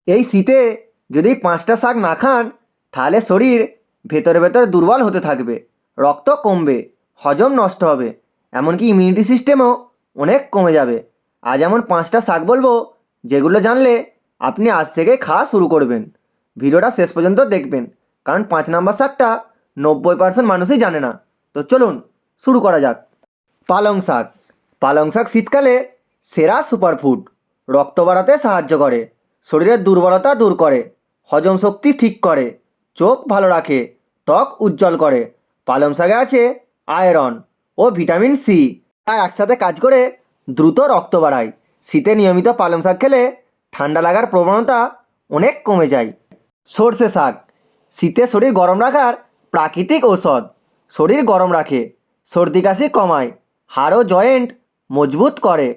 এই শীতে যদি 5টা শাক না খান তাহলে শরীর ভেতরে ভেতরে দুর্বল হতে থাকবে, রক্ত কমবে, হজম নষ্ট হবে, এমনকি ইমিউনিটি সিস্টেমও অনেক কমে যাবে। আজ এমন 5টা শাক বলবো যেগুলো জানলে আপনি আজ থেকে খাওয়া শুরু করবেন। ভিডিওটা শেষ পর্যন্ত দেখবেন, কারণ 5 নম্বর শাকটা 90% মানুষই জানে না। তো চলুন শুরু করা যাক। পালং শাক। পালং শাক শীতকালে সেরা সুপারফুড। রক্ত বাড়াতে সাহায্য করে, শরীরের দুর্বলতা দূর করে, হজম শক্তি ঠিক করে, চোখ ভালো রাখে, ত্বক উজ্জ্বল করে। পালং শাকে আছে আয়রন ও ভিটামিন সি, তা একসাথে কাজ করে দ্রুত রক্ত বাড়ায়। শীতে নিয়মিত পালং শাক খেলে ঠান্ডা লাগার প্রবণতা অনেক কমে যায়। সর্ষে শাক। শীতে শরীর গরম রাখার প্রাকৃতিক ঔষধ। শরীর গরম রাখে, সর্দি কাশি কমায়, হাড় ও জয়েন্ট মজবুত করে,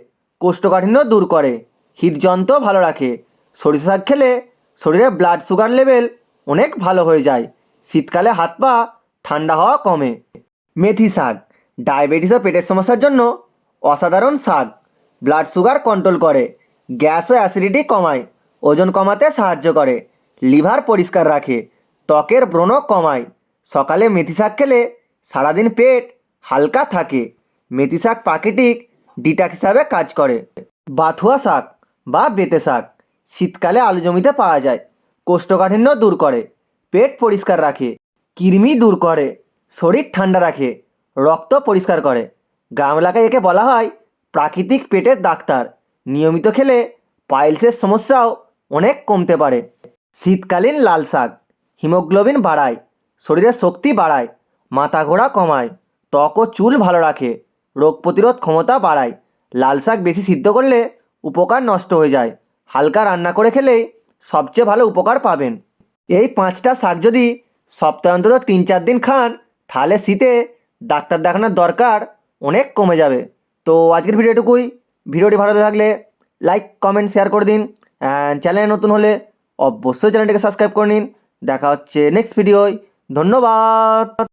কোষ্ঠকাঠিন্য দূর করে, হৃদযন্ত্র ভালো রাখে। সরিষা শাক খেলে শরীরে ব্লাড সুগার লেভেল অনেক ভালো হয়ে যায়। শীতকালে হাত পা ঠান্ডা হওয়া কমে। মেথি শাক। ডায়াবেটিস ও পেটের সমস্যার জন্য অসাধারণ শাক। ব্লাড সুগার কন্ট্রোল করে, গ্যাস ও অ্যাসিডিটি কমায়, ওজন কমাতে সাহায্য করে, লিভার পরিষ্কার রাখে, ত্বকের ব্রণ কমায়। সকালে মেথি শাক খেলে সারাদিন পেট হালকা থাকে। মেথি শাক প্রাকৃতিক ডিটক্স হিসাবে কাজ করে। বাথুয়া শাক বা বেঁতে শাক। শীতকালে আলু জমিতে পাওয়া যায়। কোষ্ঠকাঠিন্য দূর করে, পেট পরিষ্কার রাখে, কৃমি দূর করে, শরীর ঠান্ডা রাখে, রক্ত পরিষ্কার করে। গ্রাম এলাকায় একে বলা হয় প্রাকৃতিক পেটের ডাক্তার। নিয়মিত খেলে পাইলসের সমস্যাও অনেক কমতে পারে। শীতকালীন লাল শাক। হিমোগ্লোবিন বাড়ায়, শরীরের শক্তি বাড়ায়, মাথা ঘোরা কমায়, ত্বক ও চুল ভালো রাখে, রোগ প্রতিরোধ ক্ষমতা বাড়ায়। লাল শাক বেশি সিদ্ধ করলে উপকার নষ্ট হয়ে যায়, হালকা রান্না করে খেলেই সবচেয়ে ভালো উপকার পাবেন। এই 5টা শাক যদি সপ্তাহে অন্তত 3-4 দিন খান তাহলে শীতে ডাক্তার দেখানোর দরকার অনেক কমে যাবে। তো আজকের ভিডিওটুকুই। ভিডিওটি ভালো লাগলে লাইক কমেন্ট শেয়ার করে দিন, অ্যান্ড চ্যানেলে নতুন হলে অবশ্যই চ্যানেলটিকে সাবস্ক্রাইব করে নিন। দেখা হচ্ছে নেক্সট ভিডিওয়। ধন্যবাদ।